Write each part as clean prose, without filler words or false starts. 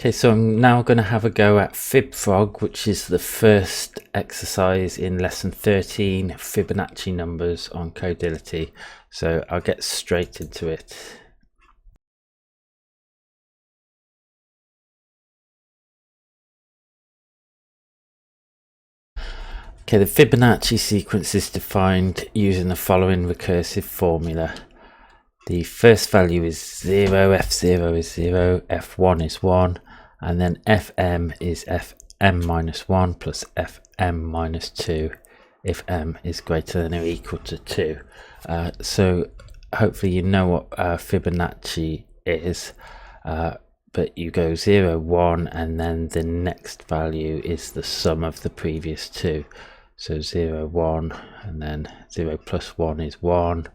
Okay, so I'm now going to have a go at FibFrog, which is the first exercise in lesson 13, Fibonacci numbers on Codility. So I'll get straight into it. Okay, the Fibonacci sequence is defined using the following recursive formula. The first value is 0, f0 is 0, f1 is 1, and then fm is fm minus 1 plus fm minus 2 if m is greater than or equal to 2. So hopefully you know what Fibonacci is, but you go 0, 1, and then the next value is the sum of the previous two. So 0, 1, and then 0 plus 1 is 1.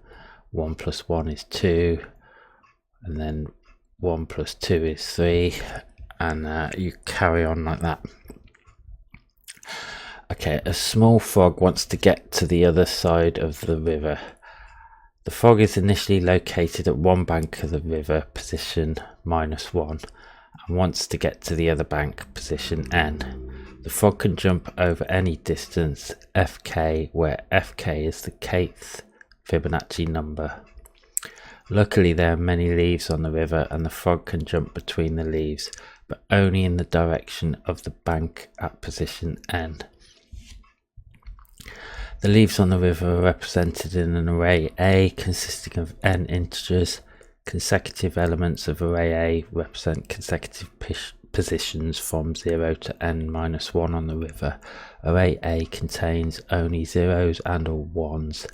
1 plus 1 is 2, and then 1 plus 2 is 3, and you carry on like that. Okay, a small frog wants to get to the other side of the river. The frog is initially located at one bank of the river, position -1, and wants to get to the other bank, position n. The frog can jump over any distance fk, where fk is the kth Fibonacci number. Luckily there are many leaves on the river and the frog can jump between the leaves, but only in the direction of the bank at position n. The leaves on the river are represented in an array A consisting of n integers. Consecutive elements of array A represent consecutive positions from 0 to n minus 1 on the river. Array A contains only zeros and or ones,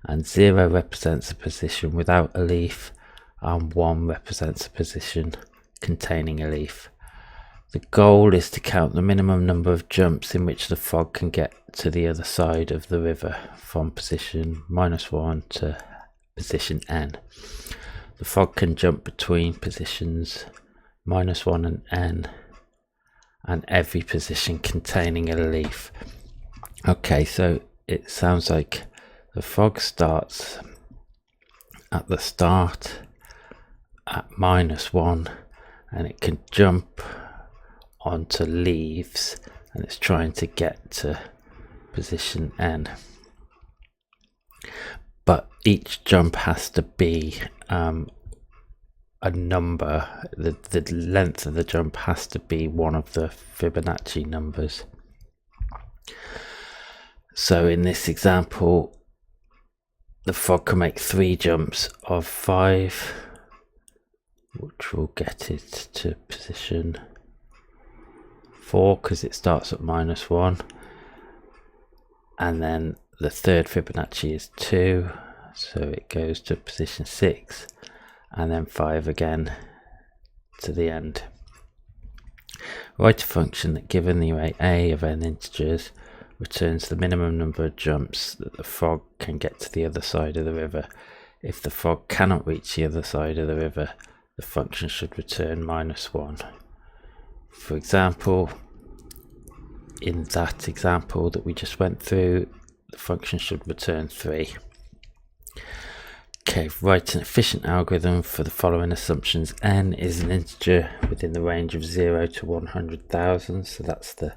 and 0 represents a position without a leaf, and 1 represents a position containing a leaf. The goal is to count the minimum number of jumps in which the frog can get to the other side of the river from position -1 to position n. The frog can jump between positions -1 and n, and every position containing a leaf. Okay, so it sounds like the frog starts at the start at -1, and it can jump onto leaves, and it's trying to get to position n. But each jump has to be a number. The length of the jump has to be one of the Fibonacci numbers. So in this example, the frog can make 3 jumps of 5, which will get it to position 4 because it starts at -1. And then the third Fibonacci is 2, so it goes to position 6, and then 5 again to the end. Write a function that, given the array A of n integers, returns the minimum number of jumps that the frog can get to the other side of the river. If the frog cannot reach the other side of the river, the function should return -1. For example, in that example that we just went through, the function should return 3. Okay, write an efficient algorithm for the following assumptions. N is an integer within the range of 0 to 100,000, so that's the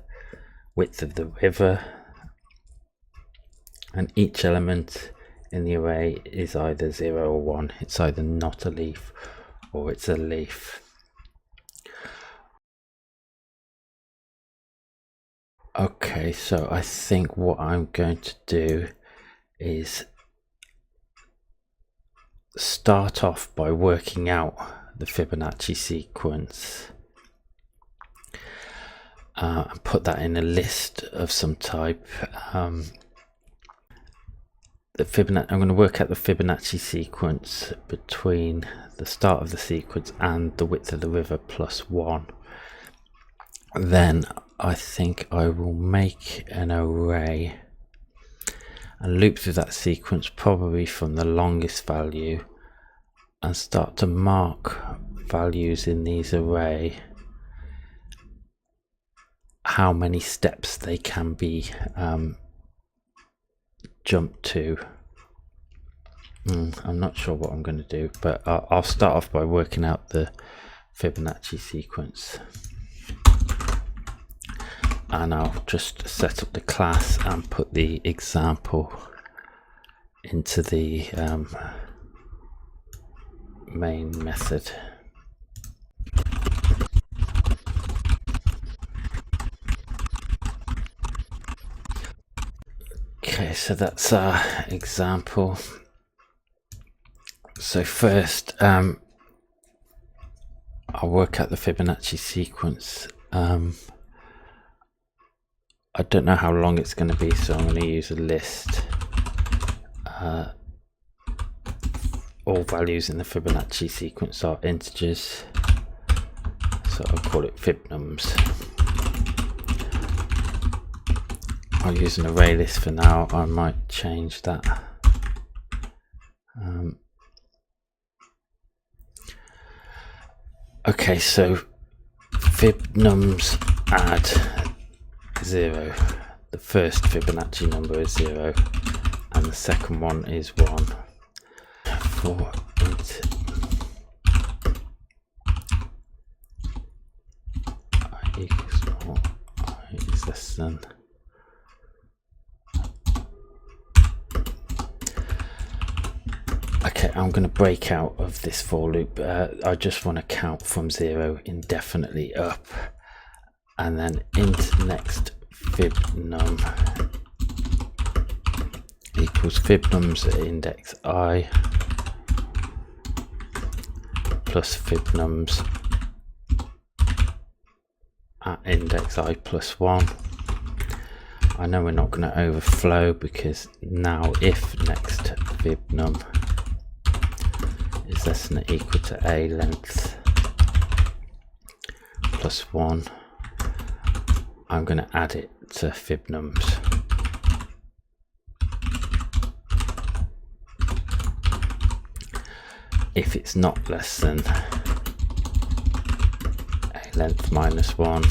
width of the river, and each element in the array is either 0 or 1. It's either not a leaf or it's a leaf. Okay, so I think what I'm going to do is start off by working out the Fibonacci sequence and put that in a list of some type. I'm going to work out the Fibonacci sequence between the start of the sequence and the width of the river plus 1. Then I think I will make an array and loop through that sequence, probably from the longest value, and start to mark values in these array, how many steps they can be jumped to. I'm not sure what I'm going to do, but I'll start off by working out the Fibonacci sequence. And I'll just set up the class and put the example into the main method. Okay, so that's our example. So first, I'll work out the Fibonacci sequence. I don't know how long it's going to be, so I'm going to use a list. All values in the Fibonacci sequence are integers, so I'll call it fibnums. I'll use an array list for now. I might change that. Okay, so fibnums add 0. The first Fibonacci number is 0 and the second one is 1. For int I equals more, I is less than. Okay, I'm going to break out of this for loop. I just want to count from 0 indefinitely up, and then int next fibnum equals fibnums at index I plus fibnums at index I plus 1. I know we're not going to overflow because now if next fibnum is less than or equal to a length plus 1, I'm going to add it to fibnums. If it's not less than a length minus 1,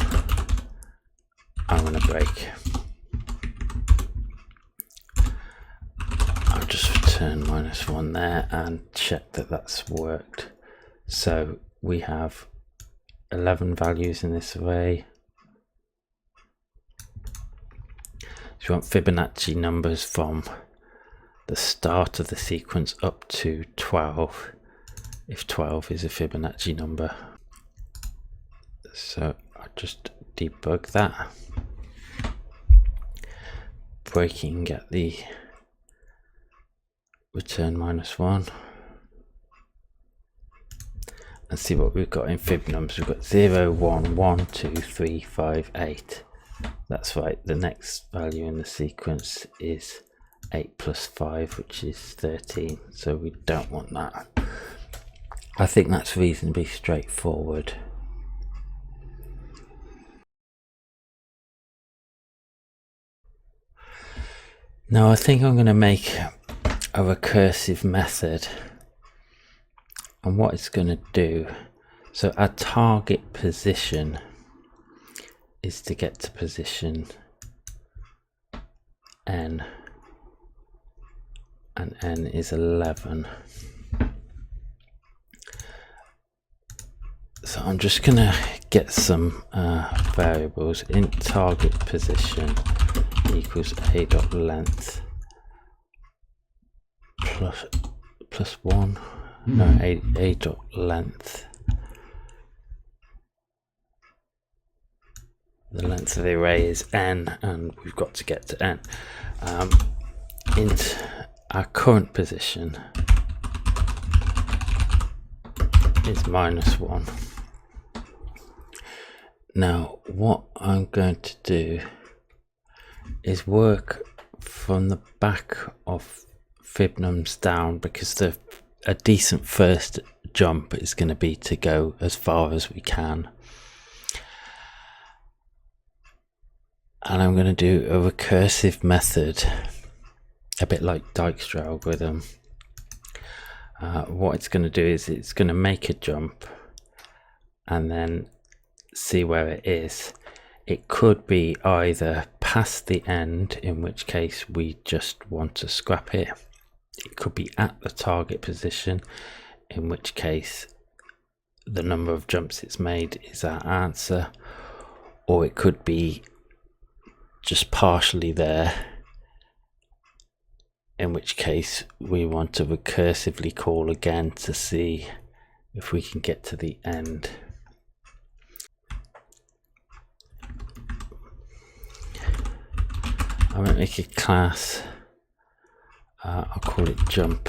I'm going to break. I'll just return minus 1 there and check that that's worked. So we have 11 values in this array. So you want Fibonacci numbers from the start of the sequence up to 12, if 12 is a Fibonacci number. So I'll just debug that, breaking at the return minus 1, and see what we've got in fibnums. We've got 0, 1, 1, 2, 3, 5, 8. That's right, the next value in the sequence is 8 plus 5, which is 13, so we don't want that. I think that's reasonably straightforward. Now I think I'm going to make a recursive method, and what it's going to do, so our target position is to get to position n, and n is 11. So I'm just going to get some variables. Int target position equals a dot length plus 1, no, a dot length. The length of the array is n, and we've got to get to n. Int our current position is minus 1. Now what I'm going to do is work from the back of fibnums down, because a decent first jump is going to be to go as far as we can. And I'm going to do a recursive method, a bit like Dijkstra algorithm. What it's going to do is it's going to make a jump and then see where it is. It could be either past the end, in which case we just want to scrap it. It could be at the target position, in which case the number of jumps it's made is our answer, or it could be just partially there, in which case we want to recursively call again to see if we can get to the end. I won't make a class, I'll call it jump.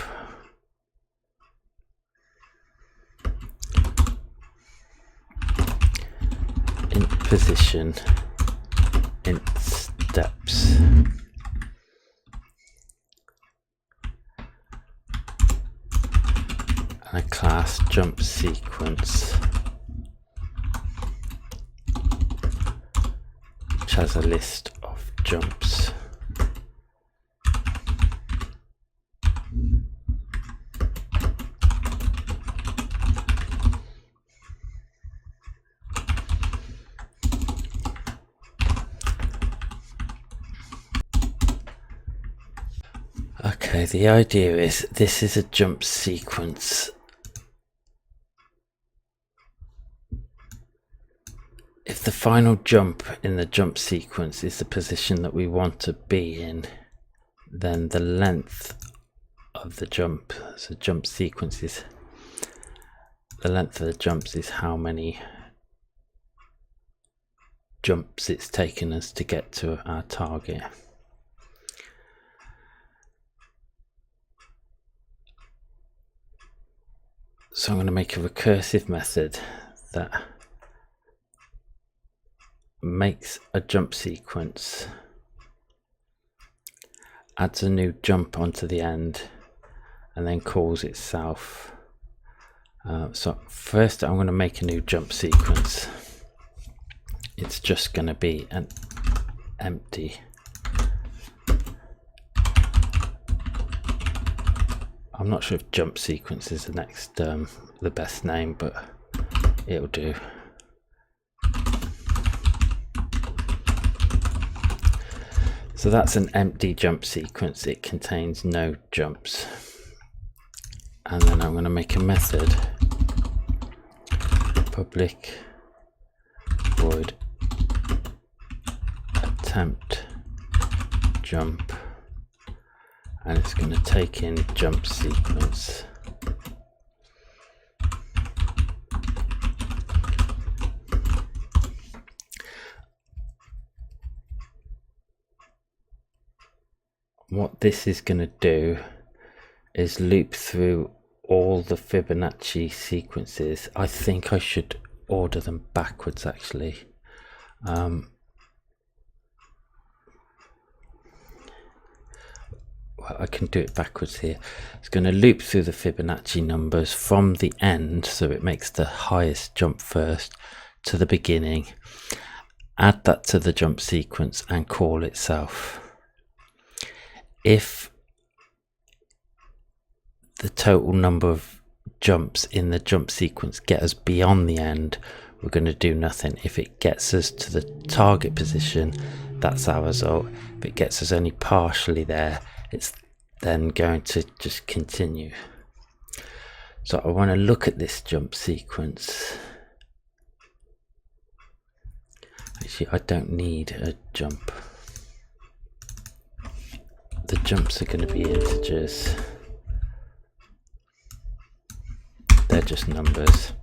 Int position, int steps. And a class jump sequence, which has a list of jumps. Okay, the idea is this is a jump sequence. If the final jump in the jump sequence is the position that we want to be in, then the length of the jump, so jump sequences, the length of the jumps is how many jumps it's taken us to get to our target. So I'm going to make a recursive method that makes a jump sequence, adds a new jump onto the end, and then calls itself. So first I'm going to make a new jump sequence. It's just going to be an empty. I'm not sure if jump sequence is the next the best name, but it'll do. So that's an empty jump sequence. It contains no jumps. And then I'm going to make a method, public void attempt jump, and it's going to take in jump sequence. What this is going to do is loop through all the Fibonacci sequences. I think I should order them backwards actually. Well, I can do it backwards here. It's going to loop through the Fibonacci numbers from the end, so it makes the highest jump first, to the beginning, add that to the jump sequence and call itself. If the total number of jumps in the jump sequence get us beyond the end, we're going to do nothing. If it gets us to the target position, that's our result. If it gets us only partially there, it's then going to just continue. So I want to look at this jump sequence. Actually, I don't need a jump. The jumps are going to be integers. They're just numbers.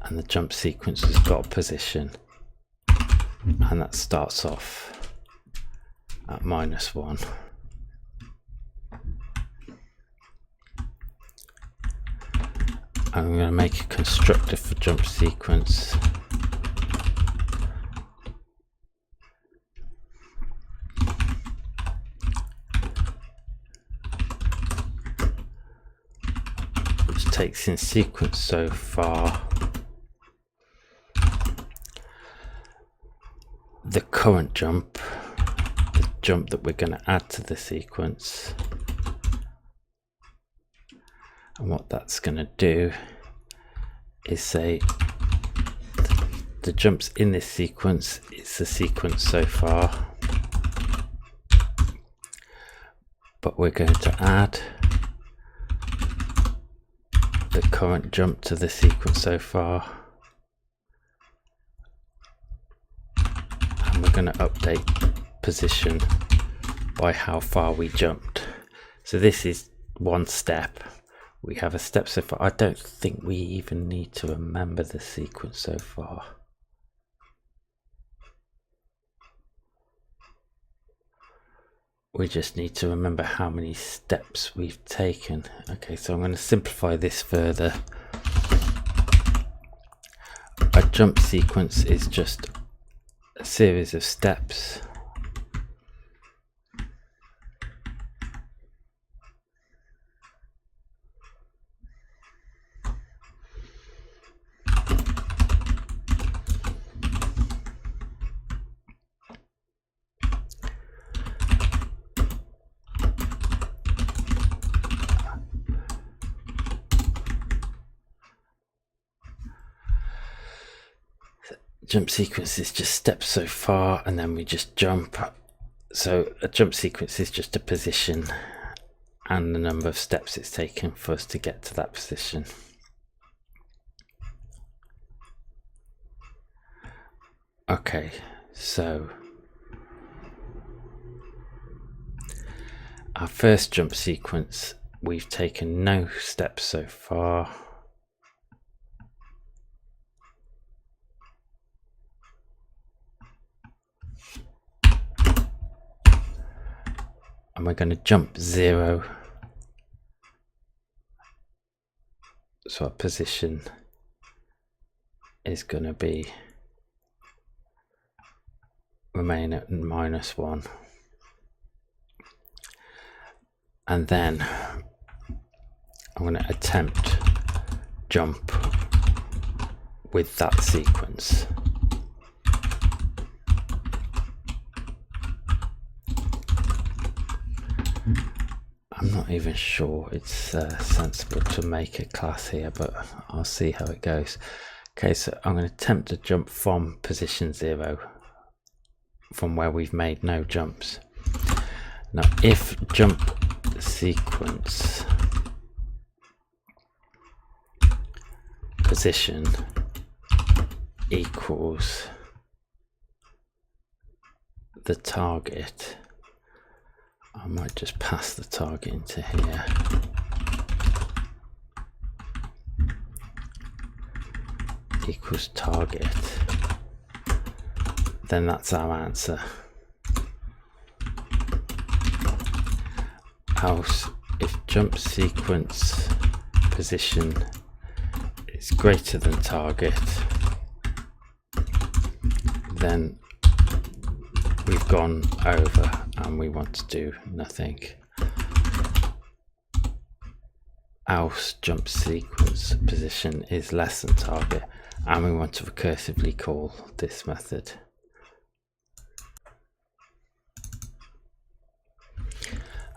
And the jump sequence has got a position. And that starts off at -1. I'm going to make a constructor for jump sequence. Which takes in sequence so far the current jump, the jump that we're going to add to the sequence. And what that's going to do is say the jumps in this sequence, it's the sequence so far, but we're going to add the current jump to the sequence so far. And we're going to update position by how far we jumped. So this is one step. We have a step so far. I don't think we even need to remember the sequence so far. We just need to remember how many steps we've taken. Okay, so I'm going to simplify this further. A jump sequence is just a series of steps. Jump sequence is just steps so far, and then we just jump. So a jump sequence is just a position and the number of steps it's taken for us to get to that position. Okay, so our first jump sequence, we've taken no steps so far. And we're going to jump 0. So our position is going to be remain at -1. And then I'm going to attempt jump with that sequence. I'm not even sure it's sensible to make a class here, but I'll see how it goes. Okay, so I'm going to attempt to jump from position 0, from where we've made no jumps. Now, if jump sequence position equals the target, I might just pass the target into here. Equals target. Then that's our answer. Else, if jump sequence position is greater than target, then we've gone over and we want to do nothing. Else jump sequence position is less than target, and we want to recursively call this method.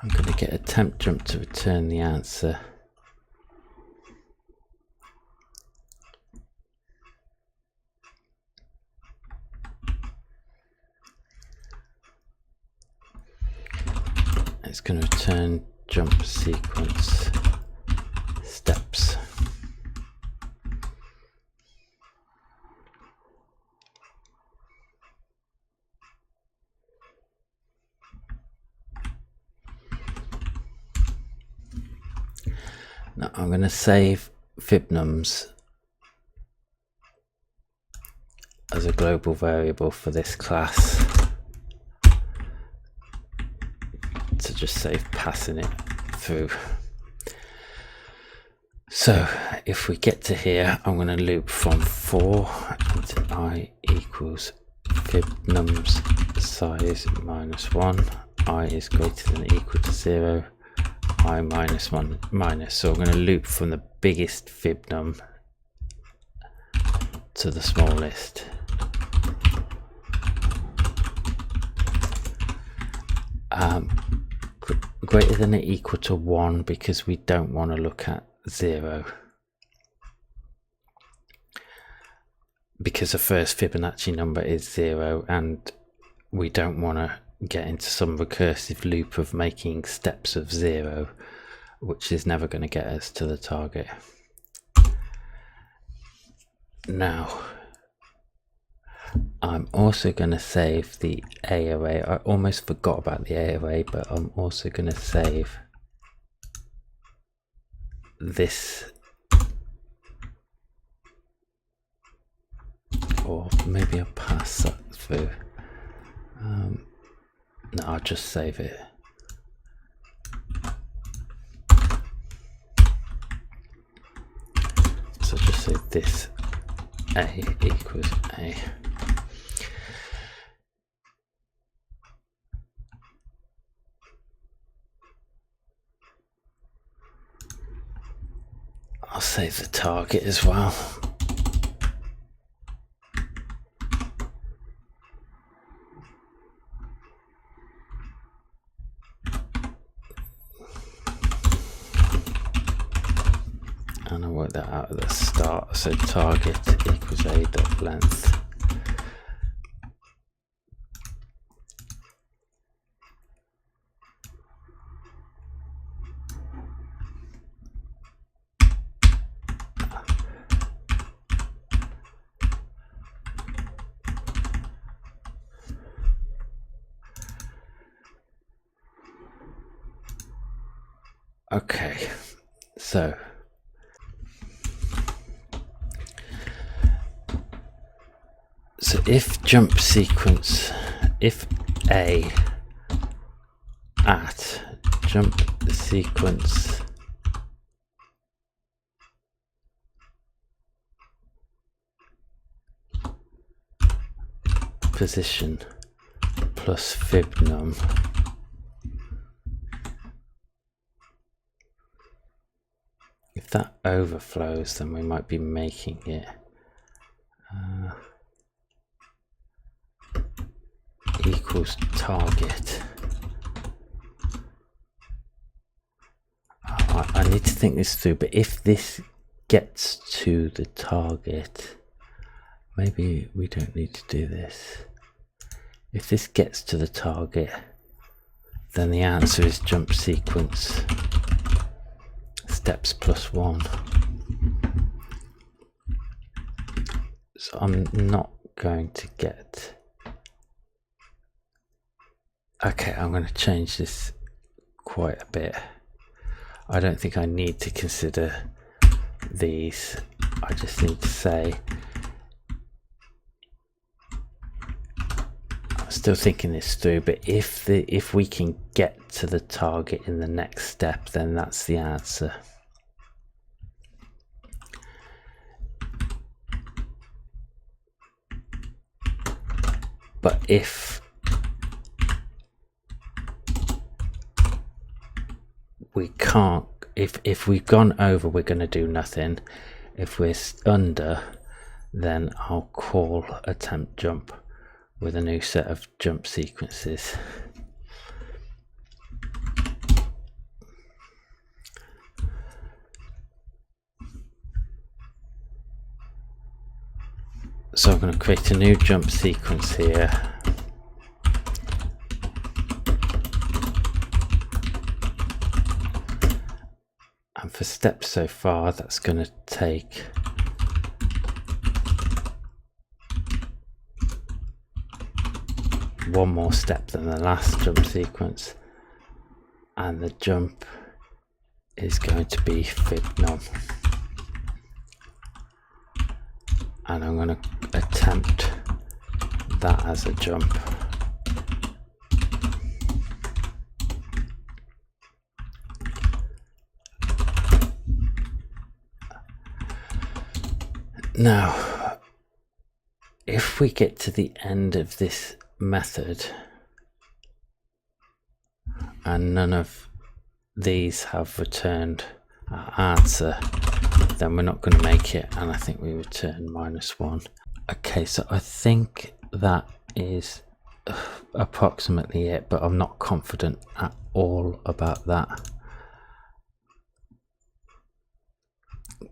I'm going to get attempt jump to return the answer. It's going to return jump sequence steps. Now I'm going to save fibnums as a global variable for this class, to just save passing it through. So if we get to here, I'm going to loop from 4 into I equals fibnums size -1, I is greater than or equal to 0, I -1 minus. So I'm going to loop from the biggest fibnum to the smallest. Greater than or equal to 1, because we don't want to look at 0, because the first Fibonacci number is 0, and we don't want to get into some recursive loop of making steps of 0, which is never going to get us to the target. Now, I'm also going to save the A array. I almost forgot about the A array, but I'm also going to save this, or maybe I'll pass that through. No, I'll just save it. So just say this A equals A. I'll save the target as well. And I'll work that out at the start. So target equals a.length. Okay, so if jump sequence, if A at jump sequence position plus fibnum if that overflows, then we might be making it equals target. I need to think this through, but if this gets to the target, maybe we don't need to do this. If this gets to the target, then the answer is jump sequence steps plus 1. So I'm not going to get... Okay, I'm going to change this quite a bit. I don't think I need to consider these. I just need to say, I'm still thinking this through, but if we can get to the target in the next step, then that's the answer. But if we can't, if we've gone over, we're going to do nothing. If we're under, then I'll call attempt jump with a new set of jump sequences. So I'm going to create a new jump sequence here. And for steps so far, that's going to take one more step than the last jump sequence. And the jump is going to be fibnum. And I'm going to attempt that as a jump. Now, if we get to the end of this method and none of these have returned our answer, then we're not going to make it, and I think we return -1. Okay, so I think that is approximately it, but I'm not confident at all about that.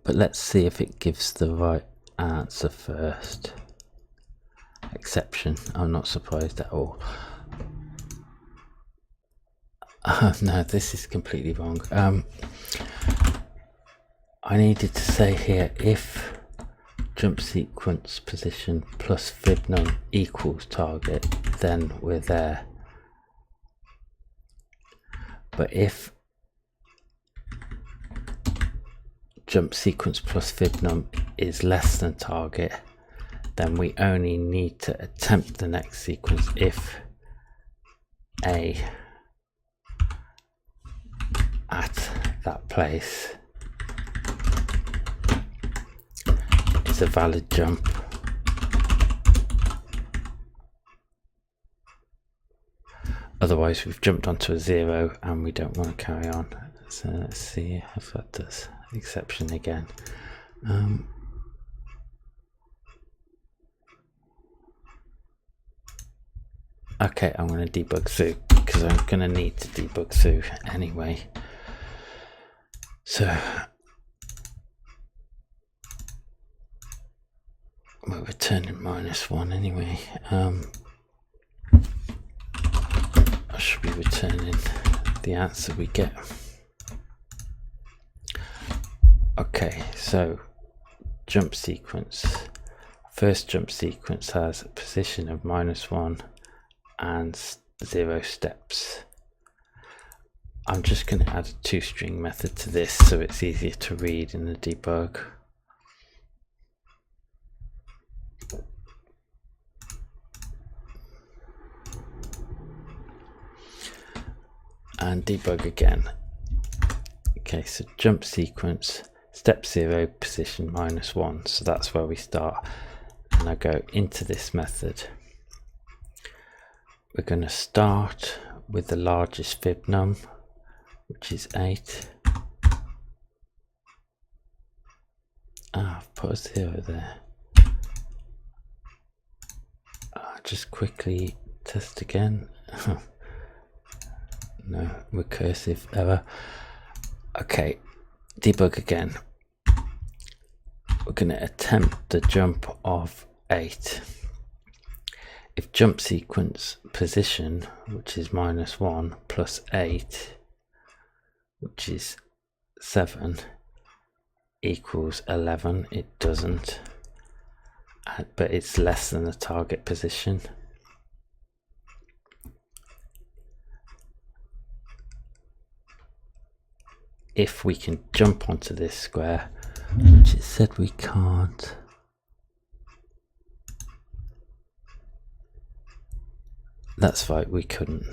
But let's see if it gives the right answer first. Exception, I'm not surprised at all. No, this is completely wrong. I needed to say here, if jump sequence position plus fibnum equals target, then we're there. But if jump sequence plus fibnum is less than target, then we only need to attempt the next sequence if A at that place is a valid jump. Otherwise we've jumped onto a 0 and we don't want to carry on. So let's see if that does exception again. Okay, I'm going to debug through because I'm going to need to debug through anyway. So we're returning -1 anyway. I should be returning the answer we get. Okay, so jump sequence. First jump sequence has a position of -1 and 0 steps. I'm just going to add a toString method to this so it's easier to read in the debug. And debug again. Okay, so jump sequence, step 0, position -1, so that's where we start. And I go into this method. We're going to start with the largest fibnum, which is 8. I've put a 0 there. Just quickly test again. No, recursive error. Okay, debug again. We're going to attempt the jump of 8. If jump sequence position, which is -1, plus 8, which is 7, equals 11, it doesn't, but it's less than the target position. If we can jump onto this square, which it said we can't. That's right, we couldn't.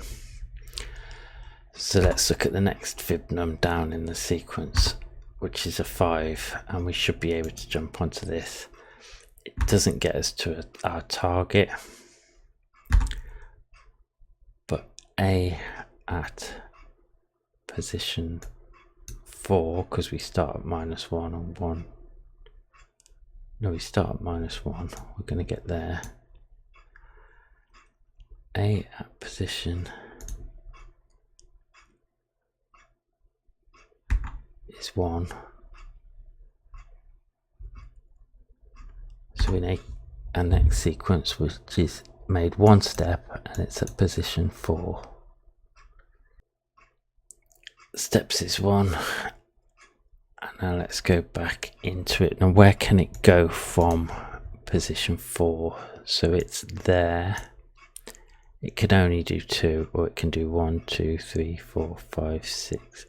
So let's look at the next fibnum down in the sequence, which is a 5, and we should be able to jump onto this. It doesn't get us to our target, but A at position 4, because we start at -1 and 1. No, we start at -1. We're going to get there. A at position is 1. So we make our next sequence, which is made 1 step, and it's at position 4. Steps is 1. And now let's go back into it. Now where can it go from position 4? So it's there. It can only do 2, or it can do 1, 2, 3, 4, 5, 6,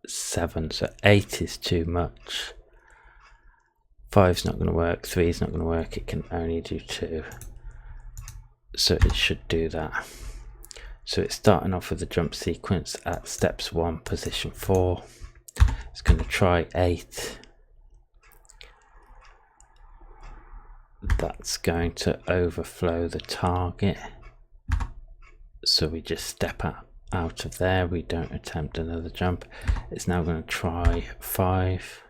7. So 8 is too much. 5's not going to work. 3 is not going to work. It can only do 2. So it should do that. So it's starting off with the jump sequence at steps 1, position 4. It's going to try 8. That's going to overflow the target. So we just step out of there. We don't attempt another jump. It's now going to try 5.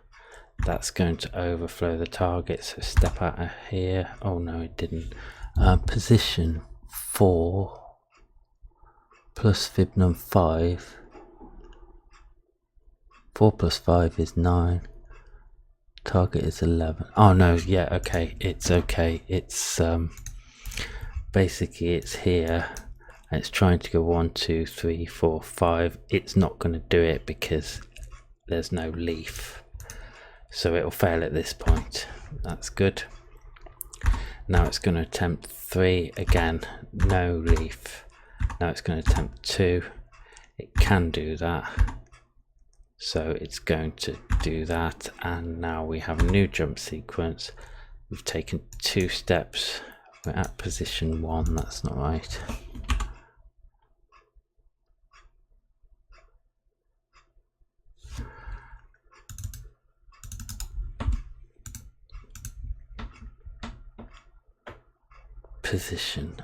That's going to overflow the target. So step out of here. Oh no, it didn't. Position 4 plus fibnum 5. 4 plus 5 is 9. Target is 11. Oh no, yeah, okay. It's okay. It's basically it's here. And it's trying to go 1, 2, 3, 4, 5. It's not going to do it because there's no leaf. So it'll fail at this point. That's good. Now it's going to attempt 3 again, no leaf. Now it's going to attempt 2. It can do that, so it's going to do that, and now we have a new jump sequence. We've taken 2 steps. We're at position 1. That's not right. Position.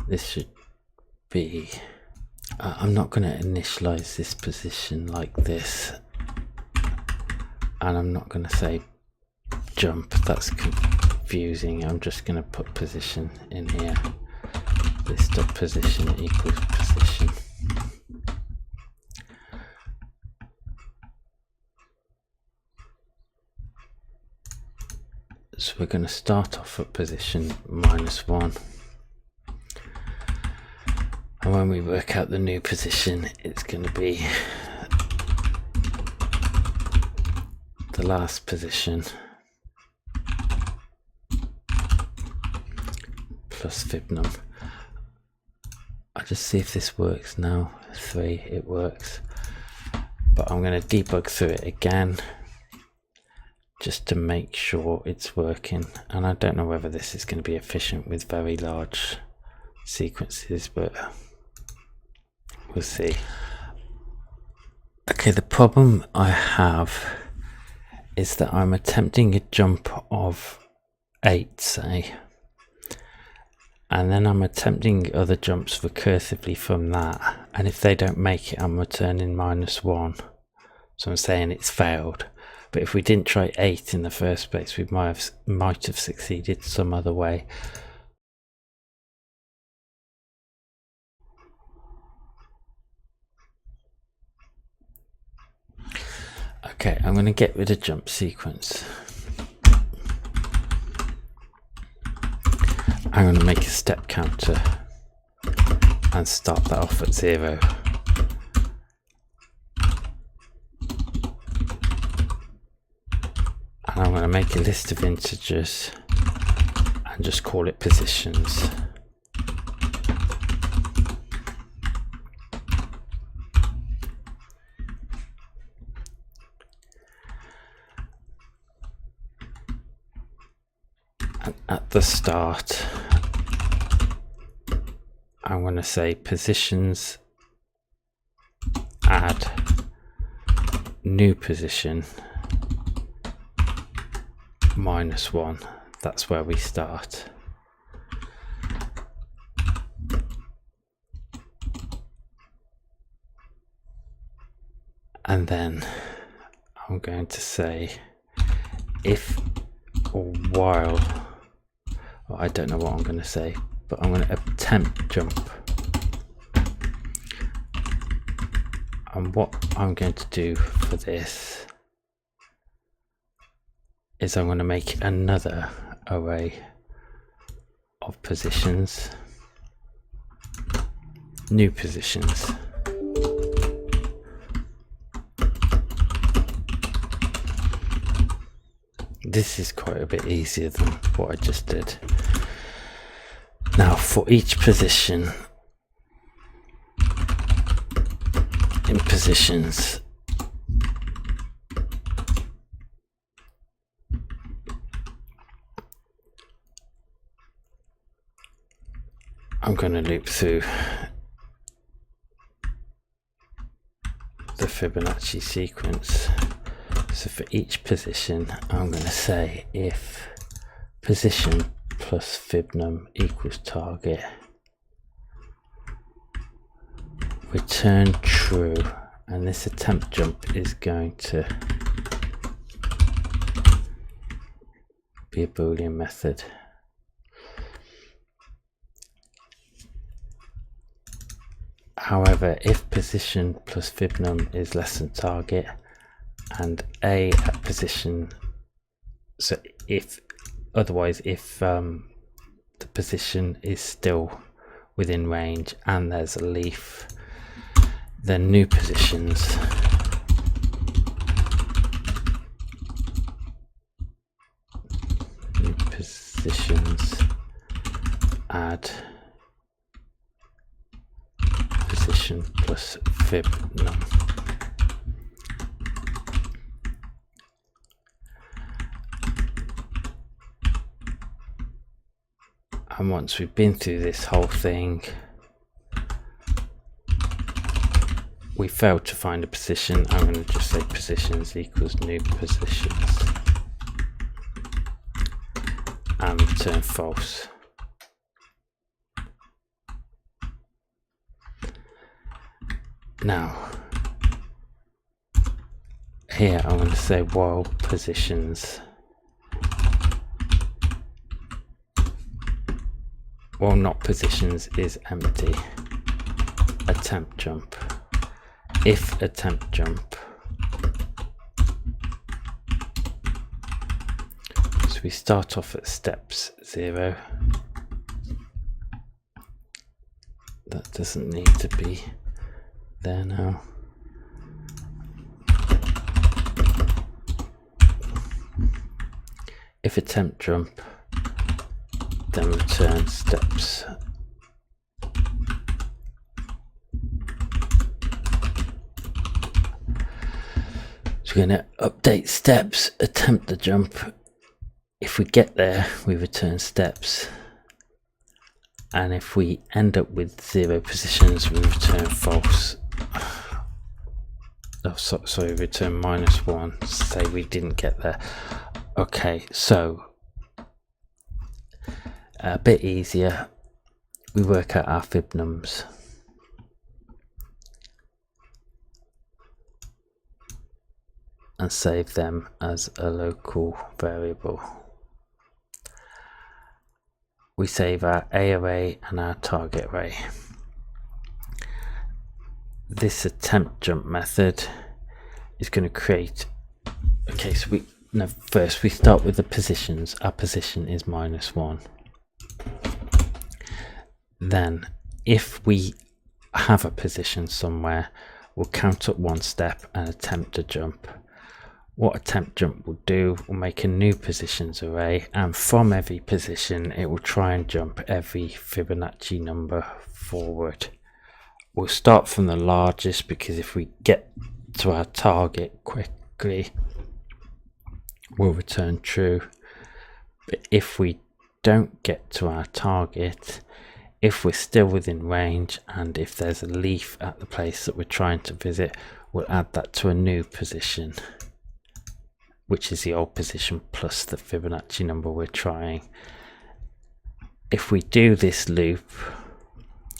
This should be. I'm not going to initialize this position like this, and I'm not going to say jump. That's confusing. I'm just going to put position in here. This dot position equals position. So we're going to start off at position -1. And when we work out the new position, it's going to be the last position plus fibnum. I'll just see if this works now. 3, it works. But I'm going to debug through it again just to make sure it's working. And I don't know whether this is going to be efficient with very large sequences, but we'll see. Okay, the problem I have is that I'm attempting a jump of 8, say, and then I'm attempting other jumps recursively from that, and if they don't make it, I'm returning -1. So I'm saying it's failed. But if we didn't try 8 in the first place, we might have succeeded some other way. Okay, I'm going to get rid of jump sequence. I'm going to make a step counter and start that off at 0. And I'm going to make a list of integers and just call it positions. And at the start, I'm going to say positions, add new position -1. That's where we start. And then I'm going to say if or while, well, I don't know what I'm going to say, but I'm going to attempt jump. And what I'm going to do for this is I'm going to make another array of positions, new positions. This is quite a bit easier than what I just did. Now for each position in positions, I'm going to loop through the Fibonacci sequence. So for each position, I'm going to say if position plus fibnum equals target, return true, and this attempt jump is going to be a Boolean method. However, if position plus fibnum is less than target and a at position, so if otherwise if the position is still within range and there's a leaf, then new positions add position plus fib num. And once we've been through this whole thing, we failed to find a position, I'm going to just say positions equals new positions and return false. Now here I'm going to say while positions, well, not positions is empty, attempt jump. If attempt jump, so we start off at steps 0. That doesn't need to be there now. If attempt jump, then return steps. So we're going to update steps, attempt the jump. If we get there, we return steps. And if we end up with 0 positions, we return false. Oh, sorry, return -1, say we didn't get there. Okay, so a bit easier, we work out our fib nums. And save them as a local variable. We save our A array and our target array. This attempt jump method is going to create, okay, so first we start with the positions. Our position is -1. Then if we have a position somewhere, we'll count up 1 step and attempt to jump. What attempt jump will do, will make a new positions array, and from every position it will try and jump every Fibonacci number forward. We'll start from the largest, because if we get to our target quickly, we'll return true. But if we don't get to our target, if we're still within range and if there's a leaf at the place that we're trying to visit, we'll add that to a new position, which is the old position plus the Fibonacci number we're trying. If we do this loop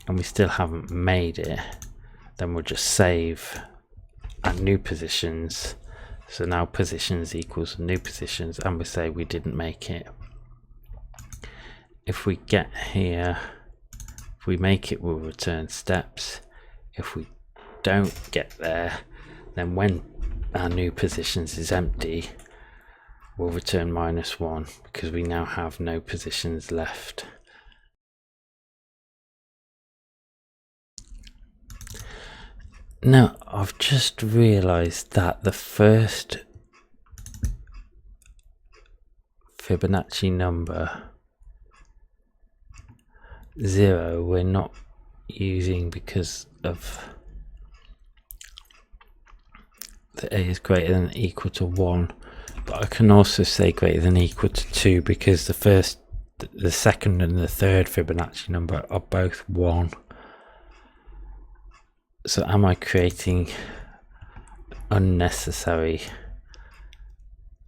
and we still haven't made it, then we'll just save our new positions. So now positions equals new positions, and we say we didn't make it. If we get here, if we make it, we'll return steps. If we don't get there, then when our new positions is empty, we'll return -1, because we now have no positions left. Now I've just realized that the first Fibonacci number 0 we're not using because of the A is greater than or equal to 1, but I can also say greater than or equal to 2 because the second and the third Fibonacci number are both 1. So am I creating unnecessary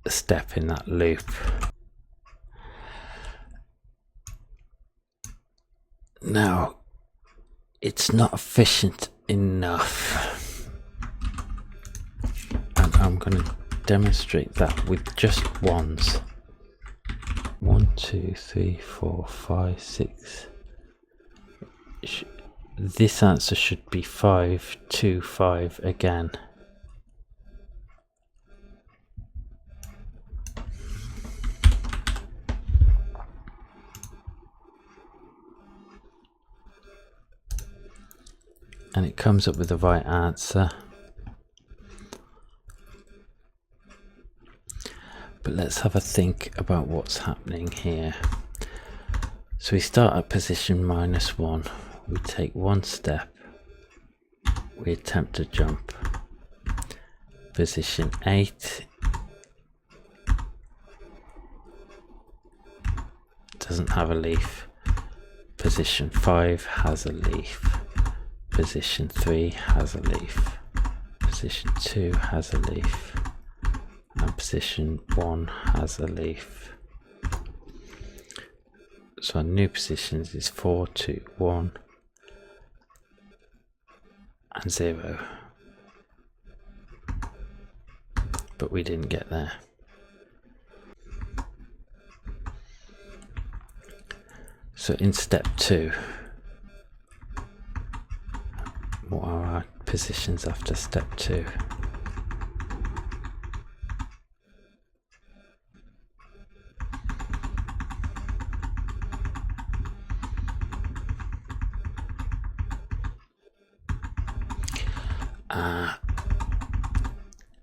step in that loop? Now, it's not efficient enough, and I'm going to demonstrate that with just ones. 1, 2, 3, 4, 5, 6. This answer should be 5, 2, 5 again. and it comes up with the right answer. But let's have a think about what's happening here. So we start at position -1, we take one step, we attempt to jump. Position 8 doesn't have a leaf. Position 5 has a leaf. Position 3 has a leaf. Position 2 has a leaf. And position 1 has a leaf. So our new positions is 4, 2, 1 and 0. But we didn't get there. So in step 2, what are our positions after step 2?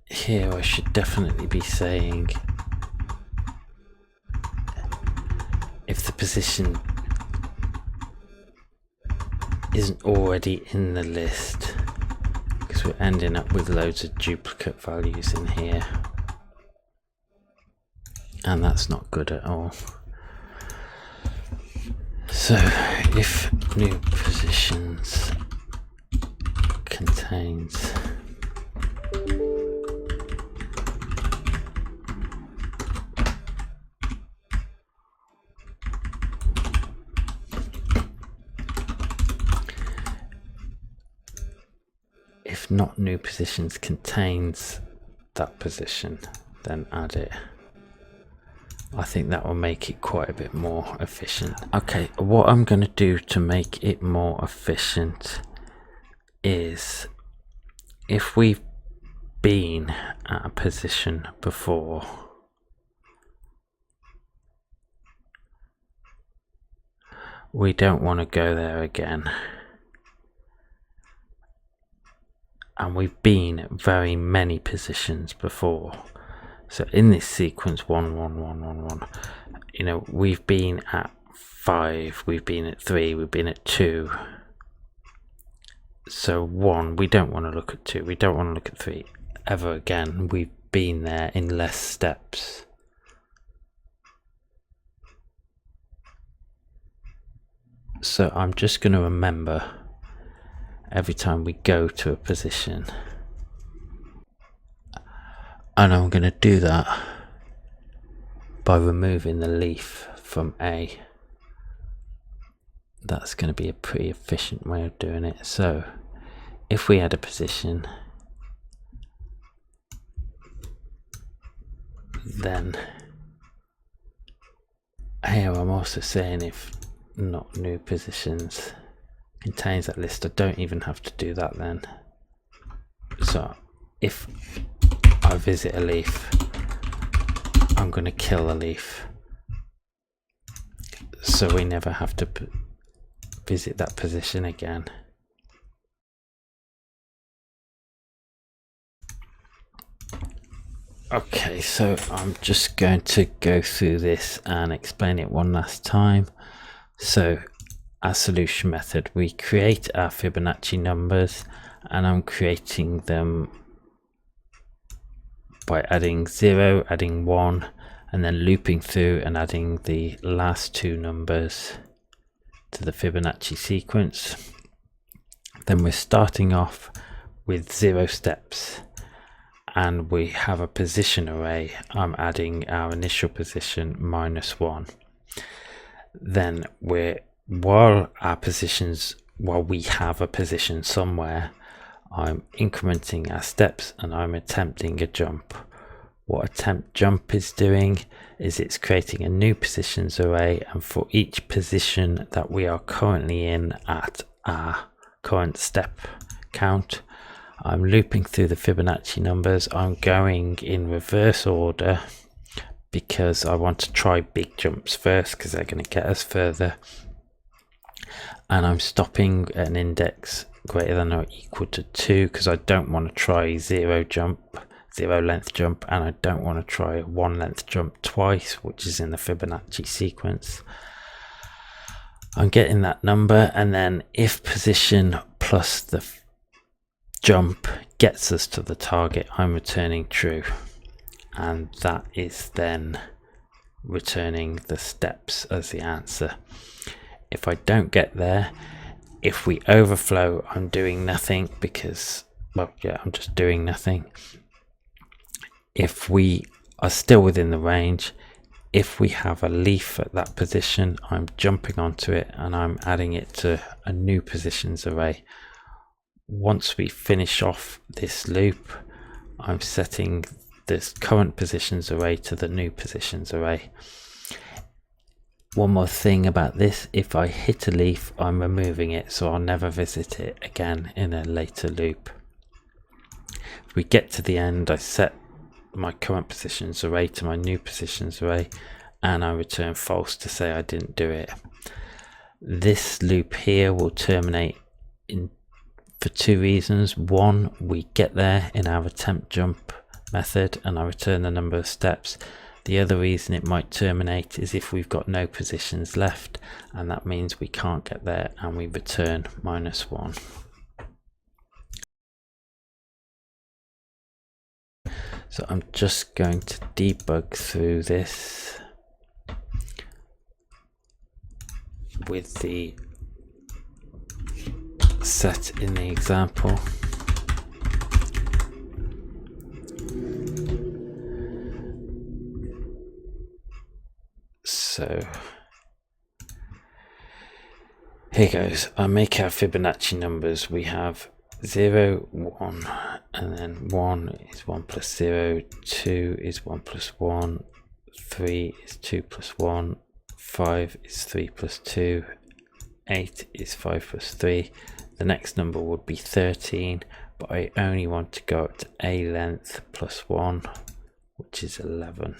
Here I should definitely be saying if the position isn't already in the list, because we're ending up with loads of duplicate values in here, and that's not good at all. So if new positions contains if not new positions contains that position, then add it. I think that will make it quite a bit more efficient. Okay, what I'm going to do to make it more efficient is, if we've been at a position before, we don't want to go there again. And we've been at very many positions before. So in this sequence 1, 1, 1, 1, 1, you know, we've been at 5, we've been at 3, we've been at 2. So 1, we don't want to look at 2, we don't want to look at 3 ever again. We've been there in less steps. So I'm just going to remember every time we go to a position, and I'm going to do that by removing the leaf from A. That's going to be a pretty efficient way of doing it. So if we had a position, then here I'm also saying if not new positions contains that list, I don't even have to do that then. So if I visit a leaf, I'm going to kill a leaf, so we never have to visit that position again. Okay, so I'm just going to go through this and explain it one last time. So our solution method, we create our Fibonacci numbers, and I'm creating them by adding 0, adding 1, and then looping through and adding the last 2 numbers to the Fibonacci sequence. Then we're starting off with 0 steps, and we have a position array. I'm adding our initial position -1. Then while we have a position somewhere, I'm incrementing our steps and I'm attempting a jump. What attempt jump is doing is it's creating a new positions array, and for each position that we are currently in at our current step count, I'm looping through the Fibonacci numbers. I'm going in reverse order because I want to try big jumps first, because they're going to get us further. And I'm stopping an index greater than or equal to 2, because I don't want to try 0 length jump, and I don't want to try a 1 length jump twice, which is in the Fibonacci sequence. I'm getting that number, and then if position plus the jump gets us to the target, I'm returning true, and that is then returning the steps as the answer. If I don't get there, if we overflow, I'm doing nothing because, well, yeah, I'm just doing nothing. If we are still within the range, if we have a leaf at that position, I'm jumping onto it and I'm adding it to a new positions array. Once we finish off this loop, I'm setting this current positions array to the new positions array. One more thing about this, if I hit a leaf, I'm removing it, so I'll never visit it again in a later loop. If we get to the end, I set my current positions array to my new positions array, and I return false to say I didn't do it. This loop here will terminate for 2 reasons. One, we get there in our attempt jump method and I return the number of steps. The other reason it might terminate is if we've got no positions left, and that means we can't get there, and we return -1. So I'm just going to debug through this with the set in the example. So here goes. I make our Fibonacci numbers. We have 0, 1, and then 1 is 1 plus 0, 2 is 1 plus 1, 3 is 2 plus 1, 5 is 3 plus 2, 8 is 5 plus 3. The next number would be 13, but I only want to go up to a length plus 1, which is 11.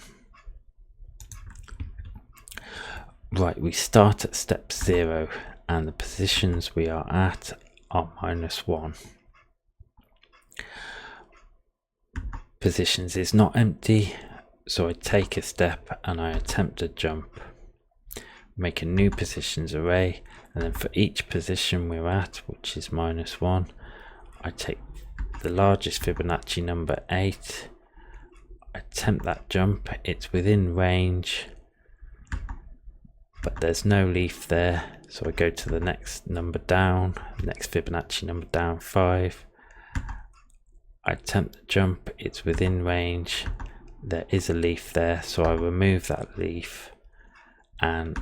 Right, we start at step 0, and the positions we are at are -1. Positions is not empty, so I take a step and I attempt a jump. Make a new positions array, and then for each position we're at, which is -1, I take the largest Fibonacci number 8, attempt that jump. It's within range, but there's no leaf there, so I go to the next number down, next Fibonacci number down, 5. I attempt the jump, it's within range, there is a leaf there, so I remove that leaf, and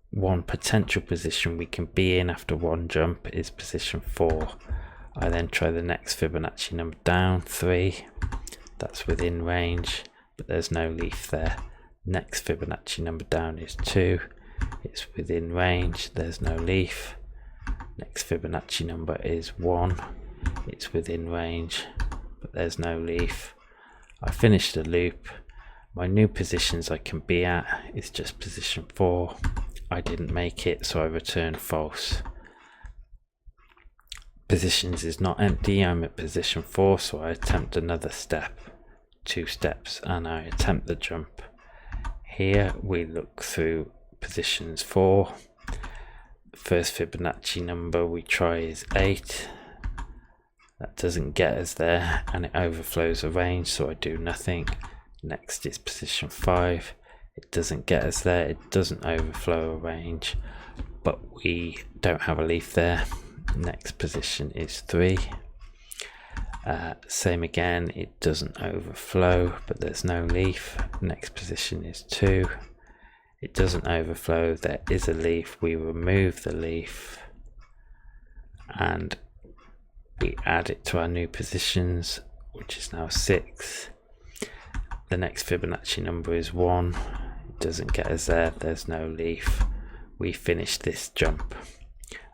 one potential position we can be in after one jump is position 4. I then try the next Fibonacci number down, 3, that's within range, but there's no leaf there. Next Fibonacci number down is 2, it's within range, there's no leaf. Next Fibonacci number is 1, it's within range, but there's no leaf. I finish the loop. My new positions I can be at is just position 4. I didn't make it, so I return false. Positions is not empty, I'm at position 4, so I attempt another step, 2 steps, and I attempt the jump. Here we look through positions 4. First Fibonacci number we try is 8. That doesn't get us there, and it overflows a range, so I do nothing. Next is position 5. It doesn't get us there, it doesn't overflow a range, but we don't have a leaf there. Next position is 3. Same again, it doesn't overflow, but there's no leaf. Next position is 2. It doesn't overflow, there is a leaf. We remove the leaf and we add it to our new positions, which is now 6. The next Fibonacci number is 1. It doesn't get us there, there's no leaf. We finish this jump.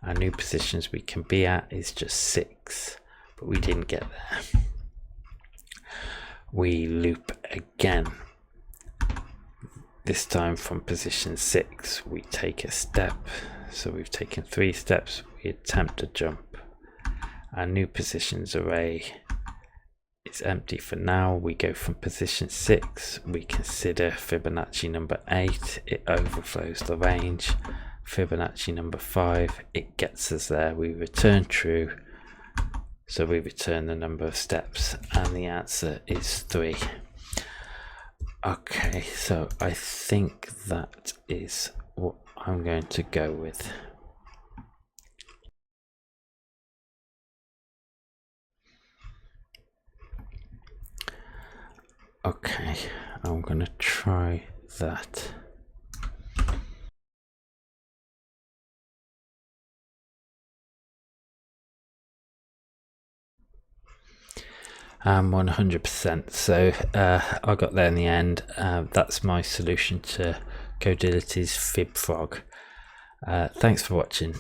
Our new positions we can be at is just 6, but we didn't get there. We loop again. This time from position 6 we take a step, so we've taken 3 steps. We attempt a jump. Our new positions array is empty for now. We go from position 6, we consider Fibonacci number 8, it overflows the range. Fibonacci number 5, it gets us there, we return true, so we return the number of steps, and the answer is 3. Okay, so I think that is what I'm going to go with. Okay, I'm going to try that. I'm 100%, so I got there in the end. That's my solution to Codility's Fib Frog. Thanks for watching.